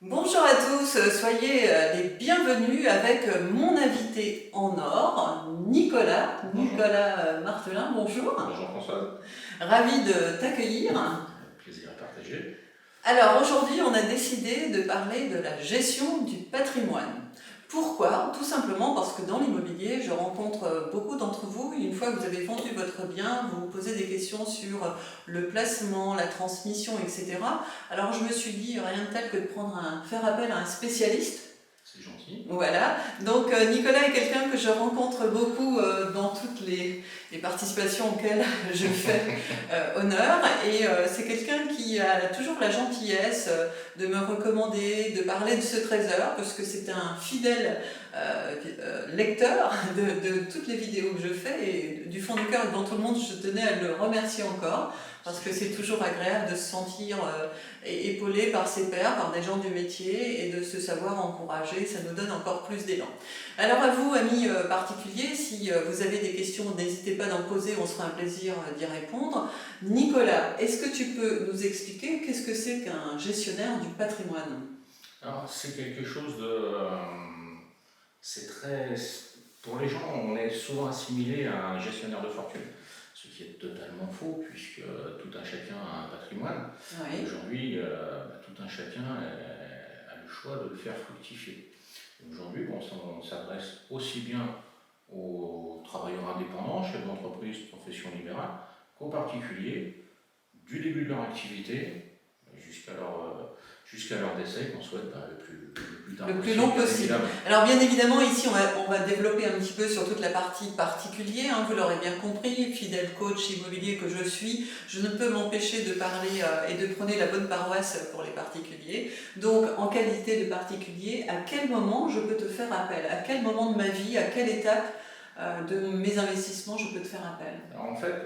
Bonjour à tous, soyez les bienvenus avec mon invité en or, Nicolas, Bonjour. Martelin, bonjour. Bonjour Françoise. Ravi de t'accueillir. Plaisir à partager. Alors aujourd'hui, on a décidé de parler de la gestion du patrimoine. Pourquoi? Tout simplement parce que dans l'immobilier, je rencontre beaucoup d'entre vous. Une fois que vous avez vendu votre bien, vous vous posez des questions sur le placement, la transmission, etc. Alors je me suis dit, rien de tel que de faire appel à un spécialiste. C'est gentil. Voilà, donc Nicolas est quelqu'un que je rencontre beaucoup dans toutes les participations auxquelles je fais honneur, et c'est quelqu'un qui a toujours la gentillesse de me recommander, de parler de ce trésor, parce que c'est un fidèle lecteur de toutes les vidéos que je fais, et du fond du cœur et devant tout le monde, je tenais à le remercier encore, parce que c'est toujours agréable de se sentir épaulé par ses pairs, par des gens du métier, et de se savoir encouragé, ça nous donne encore plus d'élan. Alors à vous, amis particuliers, si vous avez des questions, n'hésitez pas d'en poser, on sera un plaisir d'y répondre. Nicolas, est-ce que tu peux nous expliquer qu'est-ce que c'est qu'un gestionnaire du patrimoine? Alors c'est quelque chose de... c'est très... Pour les gens, on est souvent assimilé à un gestionnaire de fortune, ce qui est totalement faux, puisque tout un chacun a un patrimoine. Oui. Aujourd'hui, tout un chacun a le choix de le faire fructifier. Aujourd'hui, on s'adresse aussi bien aux travailleurs indépendants, chefs d'entreprise, profession libérale, qu'aux particuliers, du début de leur activité jusqu'à leur décès, qu'on souhaite le plus long possible. Alors bien évidemment, ici on va développer un petit peu sur toute la partie particulier, hein, vous l'aurez bien compris, fidèle coach immobilier que je suis, je ne peux m'empêcher de parler et de prôner la bonne paroisse pour les particuliers. Donc en qualité de particulier, à quel moment je peux te faire appel? À quel moment de ma vie, à quelle étape de mes investissements je peux te faire appel? Alors, en fait,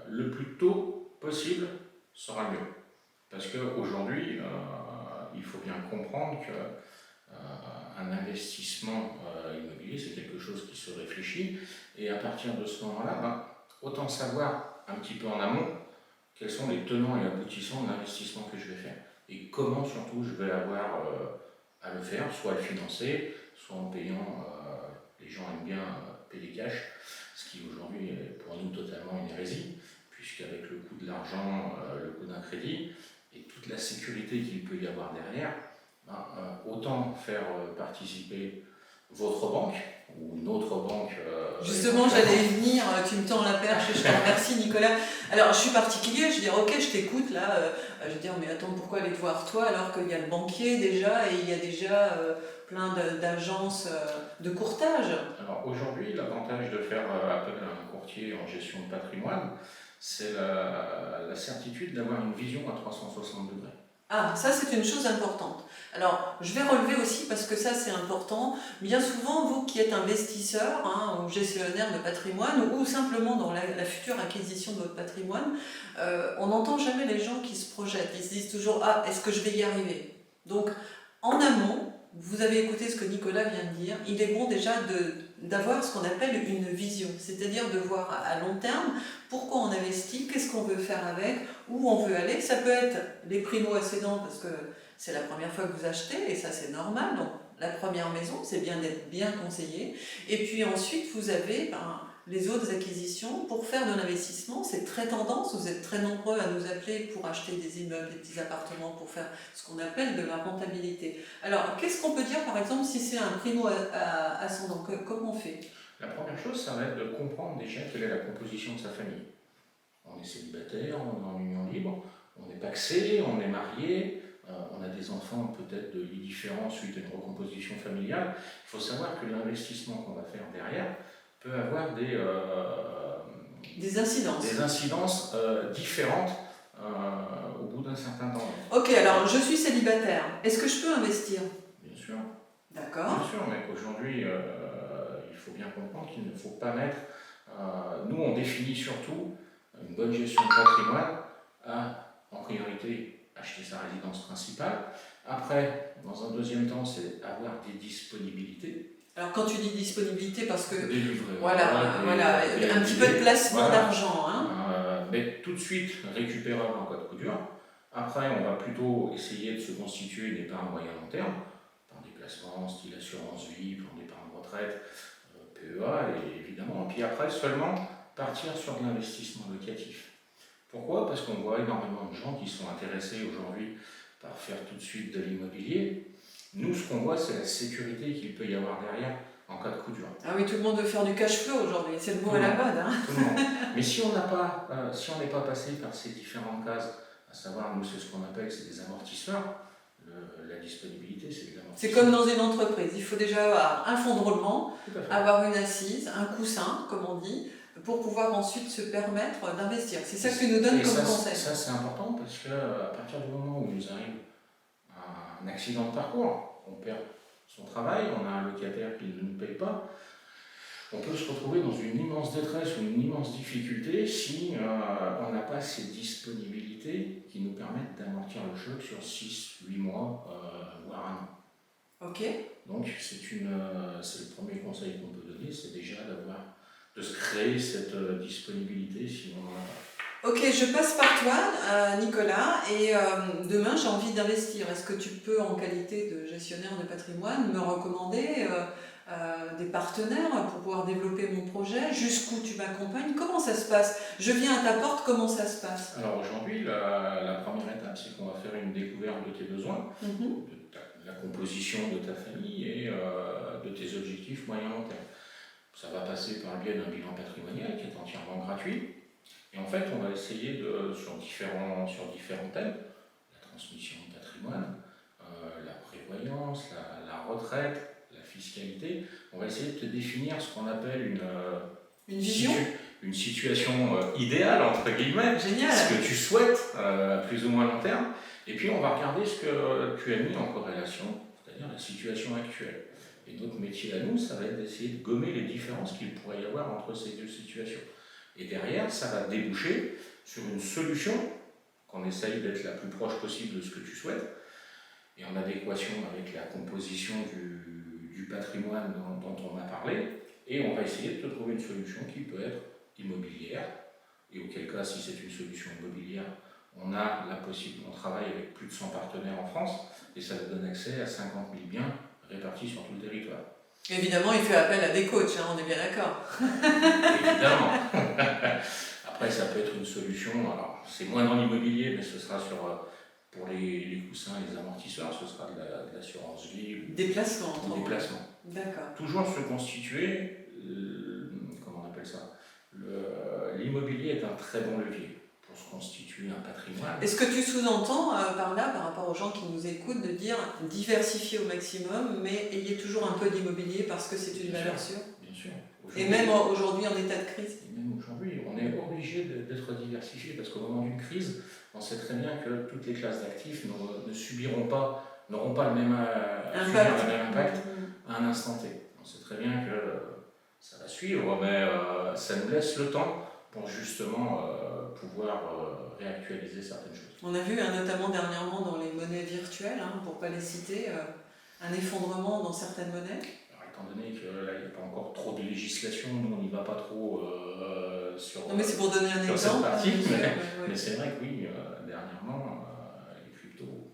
le plus tôt possible sera mieux. Parce qu'aujourd'hui, il faut bien comprendre qu'un investissement immobilier, c'est quelque chose qui se réfléchit. Et à partir de ce moment-là, autant savoir un petit peu en amont quels sont les tenants et aboutissants de l'investissement que je vais faire. Et comment surtout je vais avoir à le faire, soit à le financer, soit en payant, les gens aiment bien payer cash, ce qui aujourd'hui est pour nous totalement une hérésie, puisqu'avec le coût de l'argent, le coût d'un crédit, et toute la sécurité qu'il peut y avoir derrière, autant faire participer votre banque ou une autre banque. Justement, j'allais y venir, tu me tends la perche et je te remercie Nicolas. Alors je suis particulier, je vais dire ok, je t'écoute là, je vais dire mais attends, pourquoi aller te voir toi alors qu'il y a le banquier déjà et il y a déjà plein d'agences de courtage? Alors aujourd'hui, l'avantage de faire appel à un courtier en gestion de patrimoine, c'est la certitude d'avoir une vision à 360 degrés. Ah, ça c'est une chose importante. Alors, je vais relever aussi, parce que ça c'est important, bien souvent, vous qui êtes investisseur ou gestionnaire de patrimoine, ou simplement dans la future acquisition de votre patrimoine, on n'entend jamais les gens qui se projettent. Ils se disent toujours, ah, est-ce que je vais y arriver? Donc, en amont, vous avez écouté ce que Nicolas vient de dire, il est bon déjà d'avoir ce qu'on appelle une vision, c'est-à-dire de voir à long terme pourquoi on investit, qu'est-ce qu'on veut faire avec, où on veut aller. Ça peut être les primo-accédants parce que c'est la première fois que vous achetez et ça c'est normal, donc la première maison, c'est bien d'être bien conseillé. Et puis ensuite vous avez les autres acquisitions pour faire de l'investissement, c'est très tendance, vous êtes très nombreux à nous appeler pour acheter des immeubles, des petits appartements, pour faire ce qu'on appelle de la rentabilité. Alors qu'est-ce qu'on peut dire par exemple si c'est un primo-ascendant, comment on fait? La première chose, ça va être de comprendre déjà quelle est la composition de sa famille. On est célibataire, on est en union libre, on est pacsé, on est marié, on a des enfants peut-être de lits différents suite à une recomposition familiale. Il faut savoir que l'investissement qu'on va faire derrière peut avoir des incidences différentes au bout d'un certain temps. Ok, alors je suis célibataire, est-ce que je peux investir? Bien sûr. D'accord. Bien sûr, mais qu'aujourd'hui, il faut bien comprendre qu'il ne faut pas mettre... nous, on définit surtout une bonne gestion de patrimoine à, en priorité, acheter sa résidence principale. Après, dans un deuxième temps, c'est avoir des disponibilités. Alors quand tu dis disponibilité, parce que voilà, un petit peu de placement d'argent. Mais tout de suite récupérable en cas de coup dur. Après, on va plutôt essayer de se constituer une épargne moyen-long terme, par des placements style assurance vie, plan d'épargne retraite, PEA, et évidemment. Puis après, seulement partir sur de l'investissement locatif. Pourquoi? Parce qu'on voit énormément de gens qui sont intéressés aujourd'hui par faire tout de suite de l'immobilier. Nous, ce qu'on voit, c'est la sécurité qu'il peut y avoir derrière en cas de coup dur. Ah oui, tout le monde veut faire du cash flow aujourd'hui, c'est le mot à la mode. Hein. Tout le monde. Mais si on n'est pas passé par ces différentes cases, à savoir, nous, c'est ce qu'on appelle, c'est des amortisseurs. La disponibilité, c'est de l'amortisseur. C'est comme dans une entreprise, il faut déjà avoir un fonds de roulement, avoir une assise, un coussin, comme on dit, pour pouvoir ensuite se permettre d'investir. C'est ça que tu nous donnes comme conseil. Ça, c'est important parce qu'à partir du moment où il nous arrive un accident de parcours, on perd son travail, on a un locataire qui ne nous paye pas, on peut se retrouver dans une immense détresse ou une immense difficulté si on n'a pas ces disponibilités qui nous permettent d'amortir le choc sur 6, 8 mois, voire un an. Ok. Donc c'est le premier conseil qu'on peut donner, c'est déjà de se créer cette disponibilité si on en a pas. Ok, je passe par toi, Nicolas, et demain j'ai envie d'investir. Est-ce que tu peux, en qualité de gestionnaire de patrimoine, me recommander des partenaires pour pouvoir développer mon projet? Jusqu'où tu m'accompagnes? Comment ça se passe? Je viens à ta porte, comment ça se passe? Alors aujourd'hui, la première étape, c'est qu'on va faire une découverte de tes besoins, de la composition de ta famille et de tes objectifs moyen-long terme. Ça va passer par le biais d'un bilan patrimonial qui est entièrement gratuit. Et en fait, on va essayer sur différents thèmes, la transmission de patrimoine, la prévoyance, la retraite, la fiscalité, on va essayer de te définir ce qu'on appelle une vision, une situation idéale, entre guillemets, génial, ce que tu souhaites à plus ou moins long terme. Et puis, on va regarder ce que tu as mis en corrélation, c'est-à-dire la situation actuelle. Et notre métier à nous, ça va être d'essayer de gommer les différences qu'il pourrait y avoir entre ces deux situations. Et derrière, ça va déboucher sur une solution qu'on essaye d'être la plus proche possible de ce que tu souhaites, et en adéquation avec la composition du patrimoine dont on a parlé, et on va essayer de te trouver une solution qui peut être immobilière, et auquel cas, si c'est une solution immobilière, on travaille avec plus de 100 partenaires en France, et ça nous donne accès à 50 000 biens répartis sur tout le territoire. Évidemment, il fait appel à des coachs, hein, on est bien d'accord. Évidemment. Après, ça peut être une solution, alors c'est moins dans l'immobilier, mais ce sera pour les coussins, les amortisseurs, ce sera de l'assurance vie. Déplacement. Déplacement. D'accord. Toujours se constituer, comment on appelle ça, l'immobilier est un très bon levier pour se constituer un patrimoine. Est-ce que tu sous-entends par là, par rapport aux gens qui nous écoutent, de dire diversifier au maximum, mais ayez toujours un peu d'immobilier parce que c'est une valeur sûre? Bien sûr. Et même aujourd'hui en état de crise? Et même aujourd'hui, on est obligé d'être diversifié parce qu'au moment d'une crise, on sait très bien que toutes les classes d'actifs n'auront pas le même impact à un instant T. On sait très bien que ça va suivre, mais ça nous laisse le temps pour justement pouvoir réactualiser certaines choses. On a vu notamment dernièrement dans les monnaies virtuelles, pour ne pas les citer, un effondrement dans certaines monnaies. Alors, étant donné que là il n'y a pas encore trop de législation, nous on n'y va pas trop sur, non, mais c'est pour donner un exemple, cette partie, mais c'est vrai que oui, dernièrement les cryptos.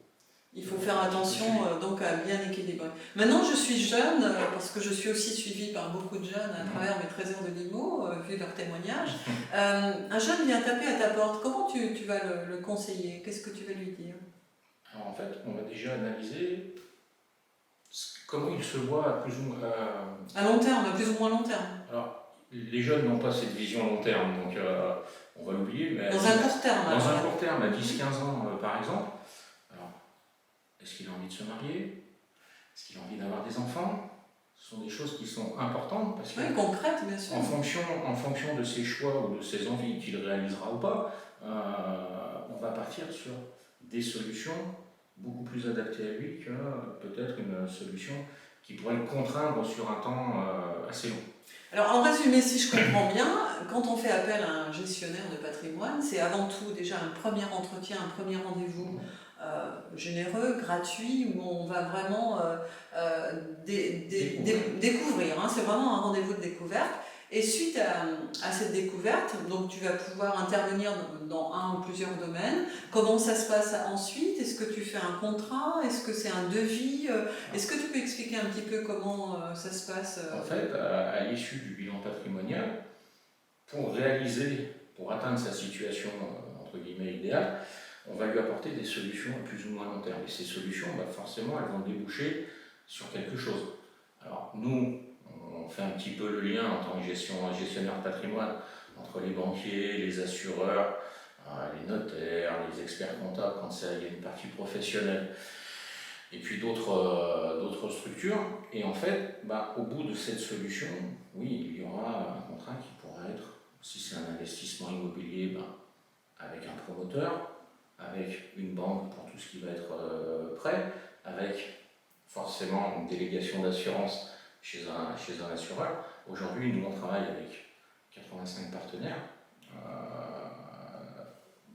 Il faut faire attention donc à bien équilibrer. Maintenant, je suis jeune, parce que je suis aussi suivie par beaucoup de jeunes à travers mes trésors de l'IMO, vu leurs témoignages. Un jeune vient taper à ta porte. Comment tu vas le conseiller? Qu'est-ce que tu vas lui dire? Alors en fait, on va déjà analyser comment il se voit à plus ou moins... à long terme, à plus ou moins long terme. Alors, les jeunes n'ont pas cette vision long terme, donc on va l'oublier. Mais dans un court terme. Dans un court terme, à 10-15 ans par exemple. Alors, est-ce qu'il a envie de se marier? Est-ce qu'il a envie d'avoir des enfants? Ce sont des choses qui sont importantes parce que, concrètes, bien sûr. En fonction de ses choix ou de ses envies qu'il réalisera ou pas, on va partir sur des solutions beaucoup plus adaptées à lui que peut-être une solution qui pourrait le contraindre sur un temps assez long. Alors en résumé, si je comprends bien, quand on fait appel à un gestionnaire de patrimoine, c'est avant tout déjà un premier entretien, un premier rendez-vous généreux, gratuit, où on va vraiment découvrir. C'est vraiment un rendez-vous de découverte. Et suite à cette découverte, donc tu vas pouvoir intervenir dans un ou plusieurs domaines. Comment ça se passe ensuite? Est-ce que tu fais un contrat? Est-ce que c'est un devis? Est-ce que tu peux expliquer un petit peu comment ça se passe? En fait, à l'issue du bilan patrimonial, pour atteindre sa situation entre guillemets idéale, on va lui apporter des solutions à plus ou moins long terme. Et ces solutions, forcément, elles vont déboucher sur quelque chose. Alors nous, on fait un petit peu le lien en tant que gestionnaire de patrimoine entre les banquiers, les assureurs, les notaires, les experts comptables quand il y a une partie professionnelle, et puis d'autres structures. Et en fait, au bout de cette solution, oui, il y aura un contrat qui pourra être, si c'est un investissement immobilier, avec un promoteur, avec une banque pour tout ce qui va être prêt, avec forcément une délégation d'assurance chez un assureur. Aujourd'hui, nous, on travaille avec 85 partenaires,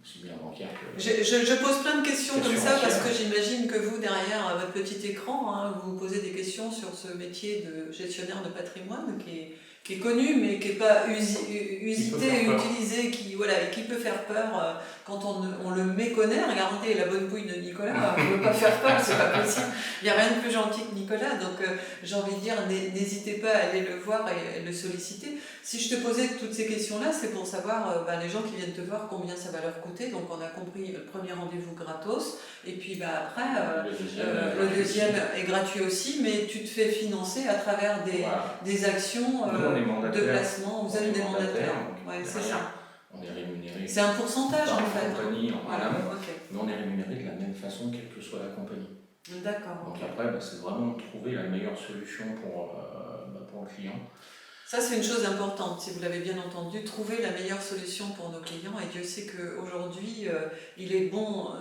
aussi bien bancaires que... Je pose plein de questions comme ça parce que j'imagine que vous, derrière votre petit écran, vous posez des questions sur ce métier de gestionnaire de patrimoine qui est connu mais qui n'est pas usité, utilisé, qui peut faire peur quand on le méconnaît. Regardez la bonne bouille de Nicolas, on ne veut pas faire peur, c'est pas possible. Il n'y a rien de plus gentil que Nicolas, donc j'ai envie de dire, n'hésitez pas à aller le voir et le solliciter. Si je te posais toutes ces questions-là, c'est pour savoir, les gens qui viennent te voir, combien ça va leur coûter. Donc on a compris le premier rendez-vous gratos, et puis après, le deuxième est gratuit aussi, mais tu te fais financer à travers des actions de placement. Vous êtes des mandataires. Ouais, c'est ça. On est rémunéré. C'est un pourcentage en fait. Compagnie, mais on est rémunéré de la même façon, quelle que soit la compagnie. D'accord. Donc après, c'est vraiment de trouver la meilleure solution pour le client. Ça, c'est une chose importante, si vous l'avez bien entendu, trouver la meilleure solution pour nos clients. Et Dieu sait qu'aujourd'hui, il est bon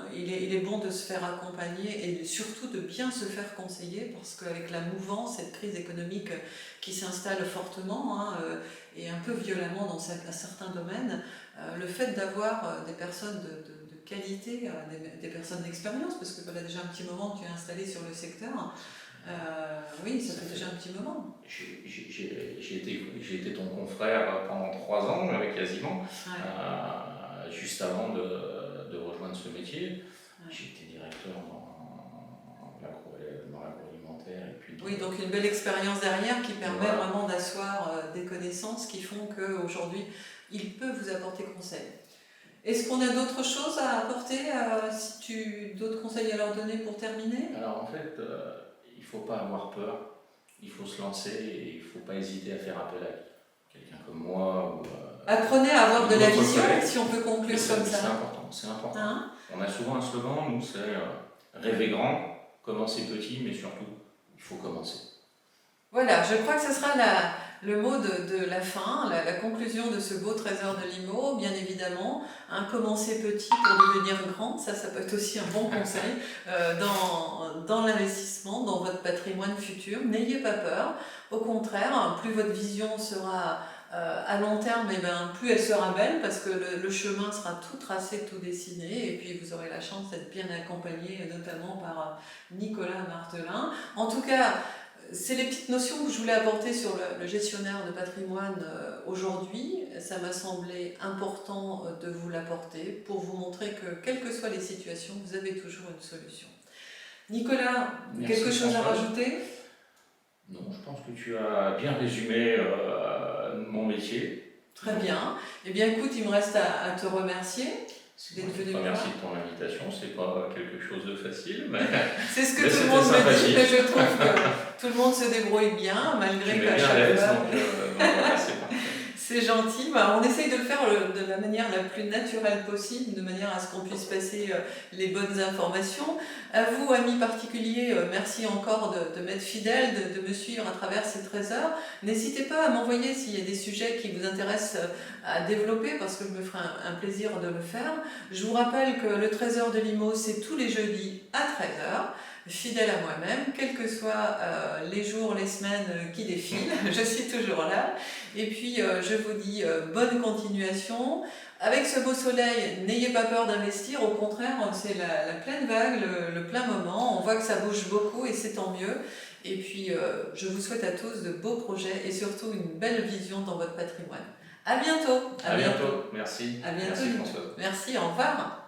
de se faire accompagner et surtout de bien se faire conseiller, parce qu'avec la mouvance, cette crise économique qui s'installe fortement et un peu violemment dans certains domaines, le fait d'avoir des personnes de qualité, des personnes d'expérience, parce que voilà, déjà un petit moment tu es installé sur le secteur. Oui, ça fait déjà un petit moment. J'ai été ton confrère pendant 3 ans, quasiment, juste avant de rejoindre ce métier. J'étais directeur dans l'agroalimentaire. Oui, donc une belle expérience derrière qui permet vraiment d'asseoir des connaissances qui font qu'aujourd'hui, il peut vous apporter conseil. Est-ce qu'on a d'autres choses à apporter, d'autres conseils à leur donner pour terminer? Alors en fait, il ne faut pas avoir peur, il faut se lancer et il ne faut pas hésiter à faire appel à quelqu'un comme moi. Apprenez à avoir de la vision, si on peut conclure comme ça. C'est important. On a souvent un slogan, nous, c'est rêver grand, commencer petit, mais surtout, il faut commencer. Voilà, je crois que ce sera le mot de la fin, la conclusion de ce beau trésor de l'IMO, bien évidemment. Commencer petit pour devenir grand, ça peut être aussi un bon conseil dans l'investissement, dans votre patrimoine futur. N'ayez pas peur, au contraire, plus votre vision sera à long terme, plus elle sera belle, parce que le chemin sera tout tracé, tout dessiné, et puis vous aurez la chance d'être bien accompagné, notamment par Nicolas Martelin. En tout cas, c'est les petites notions que je voulais apporter sur le gestionnaire de patrimoine aujourd'hui. Ça m'a semblé important de vous l'apporter pour vous montrer que, quelles que soient les situations, vous avez toujours une solution. Nicolas, quelque chose à rajouter ? Non, je pense que tu as bien résumé mon métier. Très bien. Eh bien, écoute, il me reste à te remercier. Merci de ton invitation, c'est pas quelque chose de facile, mais c'est ce que tout le monde me dit, mais je trouve que tout le monde se débrouille bien, malgré qu'à chaque fois. C'est gentil. On essaye de le faire de la manière la plus naturelle possible, de manière à ce qu'on puisse passer les bonnes informations. À vous, amis particuliers, merci encore de m'être fidèles, de me suivre à travers ces trésors. N'hésitez pas à m'envoyer s'il y a des sujets qui vous intéressent à développer, parce que je me ferai un plaisir de le faire. Je vous rappelle que le trésor de l'IMO, c'est tous les jeudis à 13h. Fidèle à moi-même, quels que soient les jours, les semaines qui défilent, je suis toujours là. Et puis je vous dis bonne continuation. Avec ce beau soleil, n'ayez pas peur d'investir, au contraire, c'est la pleine vague, le plein moment. On voit que ça bouge beaucoup et c'est tant mieux. Et puis, je vous souhaite à tous de beaux projets et surtout une belle vision dans votre patrimoine. À bientôt. À bientôt. Merci. À bientôt. Merci Françoise. Merci, au revoir.